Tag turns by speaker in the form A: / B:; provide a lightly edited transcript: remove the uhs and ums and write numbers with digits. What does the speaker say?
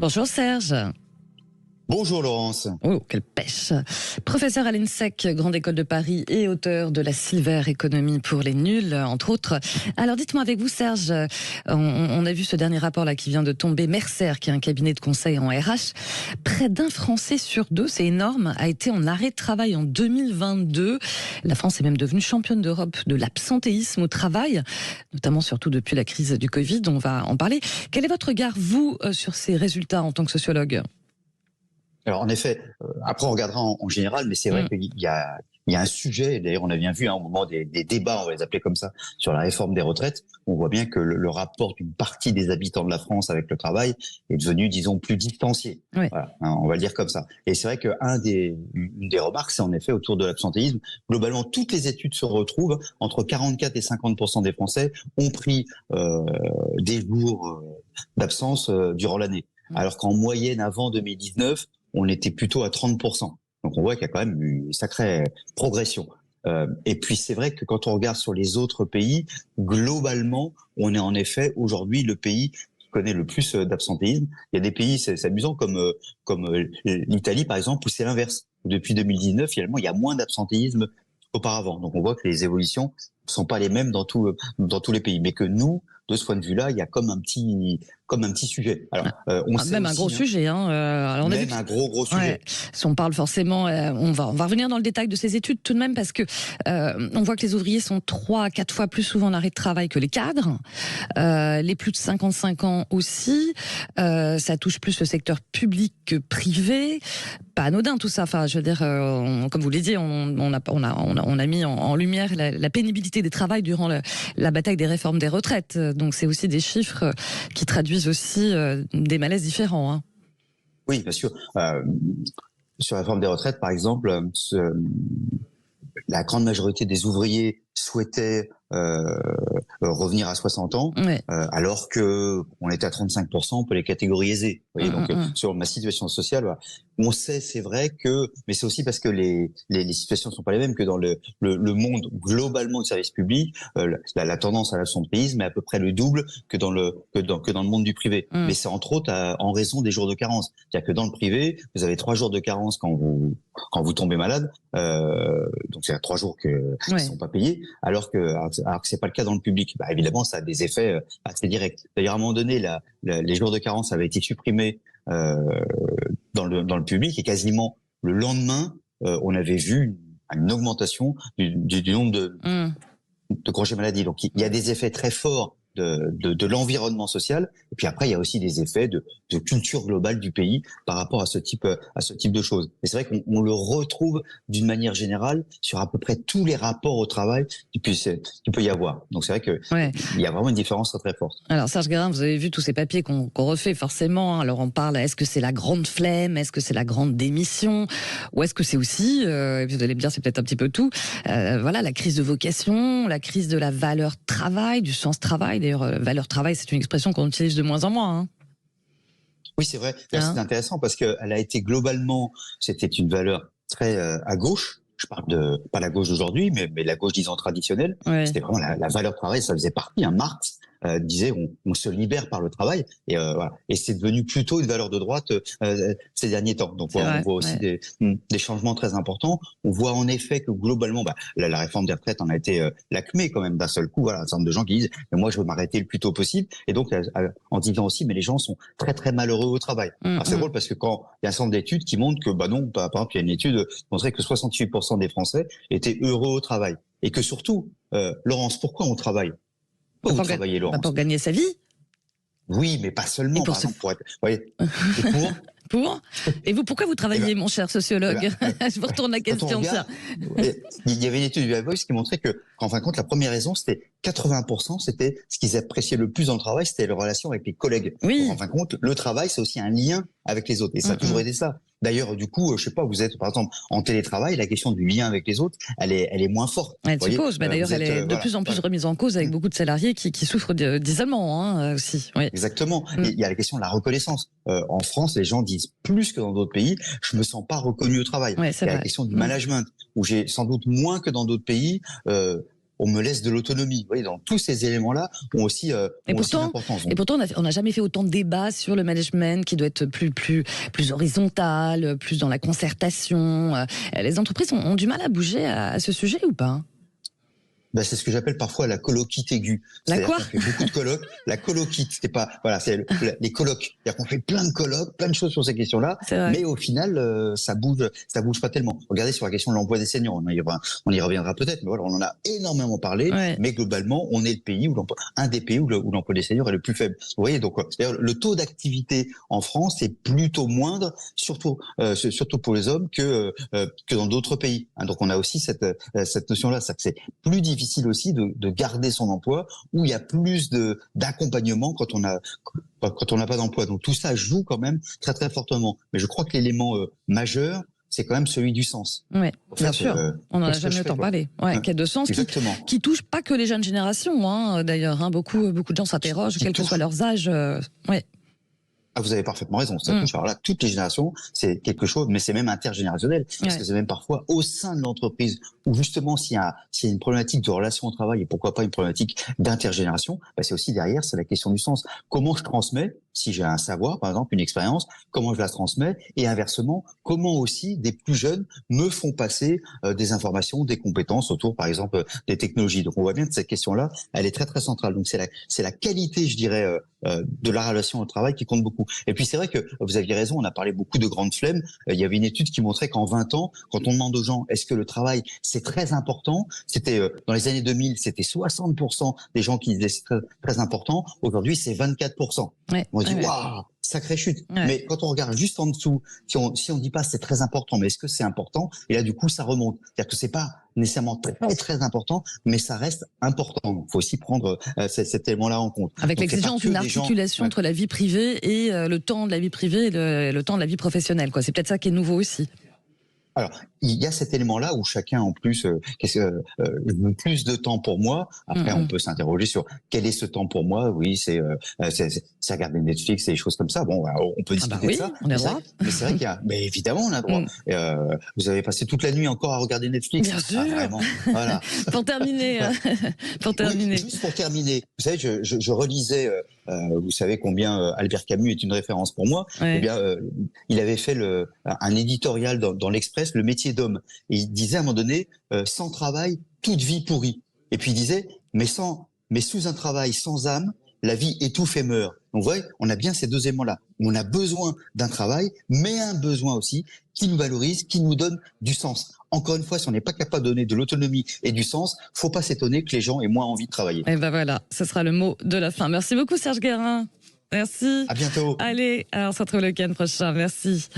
A: Bonjour Serge.
B: Bonjour Laurence.
A: Oh, quelle pêche. Professeur à l'INSEC, Grande École de Paris et auteur de la Silver Économie pour les nuls, entre autres. Alors dites-moi avec vous Serge, on a vu ce dernier rapport là qui vient de tomber, Mercer, qui est un cabinet de conseil en RH, près d'un Français sur deux, c'est énorme, a été en arrêt de travail en 2022. La France est même devenue championne d'Europe de l'absentéisme au travail, notamment surtout depuis la crise du Covid, on va en parler. Quel est votre regard, vous, sur ces résultats en tant que sociologue ?
B: Alors en effet, après on regardera en général, mais c'est vrai qu'il y a un sujet, d'ailleurs on a bien vu au moment des débats, on va les appeler comme ça, sur la réforme des retraites, on voit bien que le rapport d'une partie des habitants de la France avec le travail est devenu, disons, plus distancié.
A: Oui.
B: Voilà, on va le dire comme ça. Et c'est vrai une des remarques, c'est en effet autour de l'absentéisme. Globalement, toutes les études se retrouvent, entre 44 et 50% des Français ont pris des jours d'absence durant l'année. Alors qu'en moyenne, avant 2019, on était plutôt à 30%. Donc on voit qu'il y a quand même une sacrée progression. Et puis c'est vrai que quand on regarde sur les autres pays, globalement, on est en effet aujourd'hui le pays qui connaît le plus d'absentéisme. Il y a des pays, c'est amusant, comme l'Italie par exemple, où c'est l'inverse. Depuis 2019, finalement, il y a moins d'absentéisme qu'auparavant. Donc on voit que les évolutions ne sont pas les mêmes dans tous les pays. Mais que nous, de ce point de vue-là, il y a comme un petit sujet. Alors, on sait
A: même
B: aussi,
A: un gros sujet, hein. Alors on a vu
B: un gros sujet.
A: Ouais, si on parle forcément, on va revenir dans le détail de ces études tout de même parce que on voit que les ouvriers sont 3 à 4 fois plus souvent en arrêt de travail que les cadres, les plus de 55 ans aussi. Ça touche plus le secteur public que privé. Pas anodin tout ça. Enfin, je veux dire, comme vous l'avez dit, on a mis en lumière la pénibilité des travails durant la bataille des réformes des retraites. Donc c'est aussi des chiffres qui traduisent aussi des malaises différents. Hein.
B: Oui, bien sûr. Sur la réforme des retraites, par exemple, la grande majorité des ouvriers souhaitaient revenir à 60 ans,
A: Ouais.
B: alors que on était à 35%, on peut les catégoriser aisées. Vous voyez, donc sur ma situation sociale, voilà. On sait, c'est vrai que, mais c'est aussi parce que les situations ne sont pas les mêmes que dans le monde globalement du service public. La tendance à l'absentéisme est à peu près le double que dans le monde du privé. Mais c'est entre autres en raison des jours de carence. C'est-à-dire que dans le privé, vous avez 3 jours de carence quand vous tombez malade. Donc c'est 3 jours qui sont pas payés, alors que c'est pas le cas dans le public. Bah, évidemment, ça a des effets assez directs. D'ailleurs, à un moment donné, les jours de carence avaient été supprimés dans le public, et quasiment le lendemain, on avait vu une augmentation du nombre de congés maladie. Donc il y a des effets très forts de l'environnement social, et puis après il y a aussi des effets de culture globale du pays par rapport à ce type de choses. Et c'est vrai qu'on le retrouve d'une manière générale sur à peu près tous les rapports au travail qu'il peut y avoir. Donc c'est vrai que il y a vraiment une différence très très forte.
A: Alors Serge Guérin, vous avez vu tous ces papiers qu'on refait forcément. Alors on parle, est-ce que c'est la grande flemme, est-ce que c'est la grande démission, ou est-ce que c'est aussi, vous allez me dire c'est peut-être un petit peu tout, voilà, la crise de vocation, la crise de la valeur travail, du sens travail. D'ailleurs, valeur travail, c'est une expression qu'on utilise de moins en moins. Hein.
B: Oui, c'est vrai. C'est intéressant parce que elle a été globalement, c'était une valeur très à gauche. Je parle pas la gauche d'aujourd'hui, mais la gauche, disons, traditionnelle. Ouais. C'était vraiment la valeur travail, ça faisait partie. Marx disait on se libère par le travail, et voilà. Et c'est devenu plutôt une valeur de droite ces derniers temps. Donc on voit aussi des changements très importants. On voit en effet que globalement, la réforme des retraites en a été l'acmé quand même d'un seul coup. Voilà, un certain nombre de gens qui disent mais moi je veux m'arrêter le plus tôt possible. Et donc en disant aussi mais les gens sont très très malheureux au travail. Alors c'est drôle parce que quand il y a un certain nombre d'études qui montrent que non, par exemple il y a une étude qui montrait que 68% des Français étaient heureux au travail, et que surtout Laurence, pourquoi on travaille? Pourquoi vous travaillez, Laurence?
A: Pour gagner sa vie.
B: Oui, mais pas seulement. Par exemple, pour être. Voyez,
A: pour. Et vous, pourquoi vous travaillez, mon cher sociologue? Je vous retourne la question.
B: Il y avait une étude du Voice qui montrait que, en fin de compte, la première raison, c'était 80%, c'était ce qu'ils appréciaient le plus dans le travail, c'était leur relation avec les collègues.
A: Oui.
B: Donc, en fin de compte, le travail, c'est aussi un lien avec les autres. Et ça a toujours été ça. D'ailleurs, du coup, je sais pas, vous êtes, par exemple, en télétravail, la question du lien avec les autres, elle est moins forte.
A: Elle se pose. D'ailleurs, elle est de plus en plus remise en cause avec beaucoup de salariés qui souffrent d'isolement, aussi. Oui.
B: Exactement. Il y a la question de la reconnaissance. En France, les gens disent plus que dans d'autres pays, je me sens pas reconnu au travail. Il y a la question du management, où j'ai sans doute moins que dans d'autres pays, on me laisse de l'autonomie. Vous voyez, donc tous ces éléments-là ont aussi, aussi d'importance.
A: Et pourtant, on n'a jamais fait autant de débats sur le management qui doit être plus horizontal, plus dans la concertation. Les entreprises ont du mal à bouger à ce sujet ou pas?
B: C'est ce que j'appelle parfois la colloquite aiguë.
A: La quoi?
B: On fait beaucoup de colloques. La colloquite, c'est pas, voilà, c'est les colloques. C'est-à-dire qu'on fait plein de colloques, plein de choses sur ces questions-là, mais au final, ça bouge pas tellement. Regardez sur la question de l'emploi des seniors, on y reviendra peut-être, mais voilà, on en a énormément parlé, mais globalement, on est un des pays où l'emploi des seniors est le plus faible. Vous voyez, donc, le taux d'activité en France est plutôt moindre, surtout pour les hommes que dans d'autres pays. Donc, on a aussi cette notion-là, c'est que c'est plus difficile aussi de garder son emploi, où il y a plus d'accompagnement quand on n'a pas d'emploi. Donc tout ça joue quand même très très fortement. Mais je crois que l'élément majeur, c'est quand même celui du sens.
A: Oui, bien sûr. On n'en a jamais autant parlé. Qui a de sens, qui touche pas que les jeunes générations, d'ailleurs. Beaucoup de gens s'interrogent, quel que soit leurs âges.
B: Ah, vous avez parfaitement raison. Ça touche, alors là, toutes les générations, c'est quelque chose, mais c'est même intergénérationnel. Parce que c'est même parfois au sein de l'entreprise où justement, s'il y a une problématique de relation au travail et pourquoi pas une problématique d'intergénération, c'est aussi derrière, c'est la question du sens. Comment je transmets, si j'ai un savoir, par exemple, une expérience, comment je la transmets, et inversement, comment aussi des plus jeunes me font passer des informations, des compétences autour, par exemple, des technologies. Donc on voit bien que cette question-là, elle est très très centrale. Donc c'est la qualité, je dirais, de la relation au travail qui compte beaucoup. Et puis c'est vrai que vous aviez raison, on a parlé beaucoup de grandes flemmes. Il y avait une étude qui montrait qu'en 20 ans, quand on demande aux gens est-ce que le travail c'est très important, c'était dans les années 2000, c'était 60% des gens qui disaient c'est très, très important. Aujourd'hui, c'est 24%. On dit waouh, sacrée chute. Mais quand on regarde juste en dessous, si on dit pas c'est très important, mais est-ce que c'est important? Et là du coup, ça remonte. C'est-à-dire que c'est pas nécessairement très très important, mais ça reste important. Il faut aussi prendre cet élément-là en compte.
A: Avec l'exigence d'une articulation entre la vie privée et le temps de la vie privée et le temps de la vie professionnelle. C'est peut-être ça qui est nouveau aussi.
B: Alors, il y a cet élément-là où chacun, en plus, plus de temps pour moi. Après, on peut s'interroger sur quel est ce temps pour moi. Oui, c'est regarder Netflix et des choses comme ça. Bon, on peut discuter de ça.
A: On a droit.
B: Mais c'est vrai qu'il y a, mais évidemment, on a droit. Vous avez passé toute la nuit encore à regarder Netflix.
A: Bien sûr.
B: Vraiment. Voilà.
A: Pour terminer.
B: Oui, juste pour terminer. Vous savez, je relisais, vous savez combien Albert Camus est une référence pour moi. Eh bien, il avait fait un éditorial dans l'Express, Le métier d'homme. Et il disait à un moment donné, sans travail, toute vie pourrie. Et puis il disait, mais sous un travail sans âme, la vie étouffe et meurt. Donc vous voyez, on a bien ces deux éléments-là. On a besoin d'un travail, mais un besoin aussi qui nous valorise, qui nous donne du sens. Encore une fois, si on n'est pas capable de donner de l'autonomie et du sens, faut pas s'étonner que les gens aient moins envie de travailler.
A: Et ben voilà, ce sera le mot de la fin. Merci beaucoup Serge Guérin. Merci.
B: À bientôt.
A: Allez, alors on se retrouve le week-end prochain. Merci.